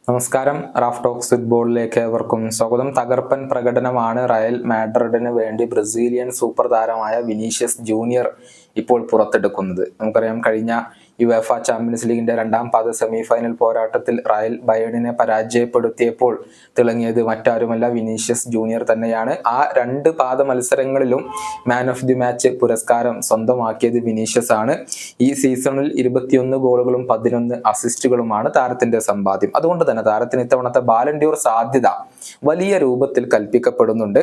നമസ്കാരം. Raf talks ഫുട്ബോളിലേക്ക് ഏവർക്കും സ്വാഗതം. തകർപ്പൻ പ്രകടനമാണ് റയൽ മാഡ്രിഡിന് വേണ്ടി ബ്രസീലിയൻ സൂപ്പർ താരമായ വിനീഷ്യസ് ജൂനിയർ ഇപ്പോൾ പുറത്തെടുക്കുന്നത്. നമുക്കറിയാം, കഴിഞ്ഞ യുവേഫ ചാമ്പ്യൻസ് ലീഗിന്റെ രണ്ടാം പാദ സെമി ഫൈനൽ പോരാട്ടത്തിൽ റയൽ ബയേണിനെ പരാജയപ്പെടുത്തിയപ്പോൾ തിളങ്ങിയത് മറ്റാരുമല്ല, വിനീഷ്യസ് ജൂനിയർ തന്നെയാണ്. ആ രണ്ട് പാദ മത്സരങ്ങളിലും മാൻ ഓഫ് ദി മാച്ച് പുരസ്കാരം സ്വന്തമാക്കിയത് വിനീഷ്യസ് ആണ്. ഈ സീസണിൽ 21 ഗോളുകളും 11 അസിസ്റ്റുകളുമാണ് താരത്തിന്റെ സമ്പാദ്യം. അതുകൊണ്ട് തന്നെ താരത്തിന് ഇത്തവണത്തെ ബാലൻഡിയോർ സാധ്യത വലിയ രൂപത്തിൽ കൽപ്പിക്കപ്പെടുന്നുണ്ട്.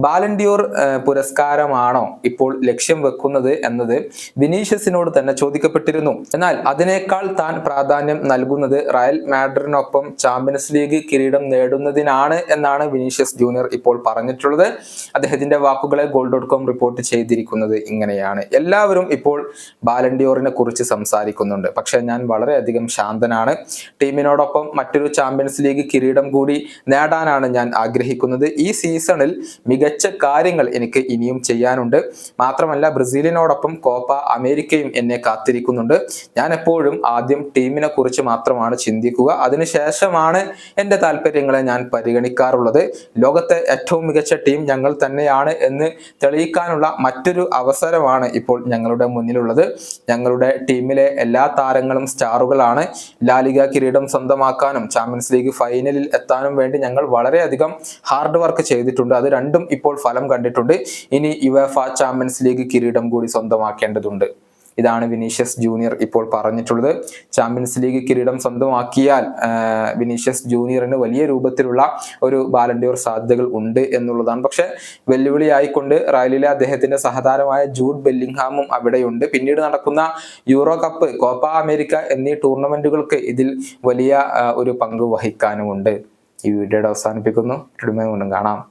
ബാലൻഡിയോർ പുരസ്കാരമാണോ ഇപ്പോൾ ലക്ഷ്യം വെക്കുന്നത് എന്നത് വിനീഷ്യസിനോട് തന്നെ ചോദിക്കപ്പെട്ടിരുന്നു. എന്നാൽ അതിനേക്കാൾ താൻ പ്രാധാന്യം നൽകുന്നത് റയൽ മാഡ്രിഡിനൊപ്പം ചാമ്പ്യൻസ് ലീഗ് കിരീടം നേടുന്നതിനാണ് എന്നാണ് വിനീഷ്യസ് ജൂനിയർ ഇപ്പോൾ പറഞ്ഞിട്ടുള്ളത്. അദ്ദേഹത്തിന്റെ വാക്കുകളെ goal.com റിപ്പോർട്ട് ചെയ്തിരിക്കുന്നത് ഇങ്ങനെയാണ്: എല്ലാവരും ഇപ്പോൾ ബാലൻഡിയോറിനെ കുറിച്ച് സംസാരിക്കുന്നുണ്ട്, പക്ഷെ ഞാൻ വളരെയധികം ശാന്തനാണ്. ടീമിനോടൊപ്പം മറ്റൊരു ചാമ്പ്യൻസ് ലീഗ് കിരീടം കൂടി നേടാനാണ് ഞാൻ ആഗ്രഹിക്കുന്നത്. ഈ സീസണിൽ മികച്ച കാര്യങ്ങൾ എനിക്ക് ഇനിയും ചെയ്യാനുണ്ട്. മാത്രമല്ല, ബ്രസീലിനോടൊപ്പം കോപ്പ അമേരിക്കയും എന്നെ കാത്തിരിക്കുന്നുണ്ട്. ഞാൻ എപ്പോഴും ആദ്യം ടീമിനെ കുറിച്ച് മാത്രമാണ് ചിന്തിക്കുക. അതിനുശേഷമാണ് എൻ്റെ താല്പര്യങ്ങളെ ഞാൻ പരിഗണിക്കാറുള്ളത്. ലോകത്തെ ഏറ്റവും മികച്ച ടീം ഞങ്ങൾ തന്നെയാണ് എന്ന് തെളിയിക്കാനുള്ള മറ്റൊരു അവസരമാണ് ഇപ്പോൾ ഞങ്ങളുടെ മുന്നിലുള്ളത്. ഞങ്ങളുടെ ടീമിലെ എല്ലാ താരങ്ങളും സ്റ്റാറുകളാണ്. ലാലിഗ കിരീടം സ്വന്തമാക്കാനും ചാമ്പ്യൻസ് ലീഗ് ഫൈനലിൽ എത്താനും വേണ്ടി ഞങ്ങൾ വളരെയധികം ഹാർഡ് വർക്ക് ചെയ്തിട്ടുണ്ട്. അത് രണ്ടും ഇപ്പോൾ ഫലം കണ്ടിട്ടുണ്ട്. ഇനി യുവേഫ ചാമ്പ്യൻസ് ലീഗ് കിരീടം കൂടി സ്വന്തമാക്കേണ്ടതുണ്ട്. ഇതാണ് വിനീഷ്യസ് ജൂനിയർ ഇപ്പോൾ പറഞ്ഞിട്ടുള്ളത്. ചാമ്പ്യൻസ് ലീഗ് കിരീടം സ്വന്തമാക്കിയാൽ വിനീഷ്യസ് ജൂനിയറിന് വലിയ രൂപത്തിലുള്ള ഒരു ബാലൻഡിയോർ സാധ്യതകൾ ഉണ്ട് എന്നുള്ളതാണ്. പക്ഷെ വെല്ലുവിളിയായിക്കൊണ്ട് റയലിലെ അദ്ദേഹത്തിന്റെ സഹതാരമായ ജൂഡ് ബെല്ലിംഗ്ഹാമും അവിടെയുണ്ട്. പിന്നീട് നടക്കുന്ന യൂറോ കപ്പ്, കോപ്പ അമേരിക്ക എന്നീ ടൂർണമെന്റുകൾക്ക് ഇതിൽ വലിയ ഒരു പങ്ക് വഹിക്കാനുമുണ്ട്. ഈ വീഡിയോയുടെ അവസാനിപ്പിക്കുന്നു. കാണാം.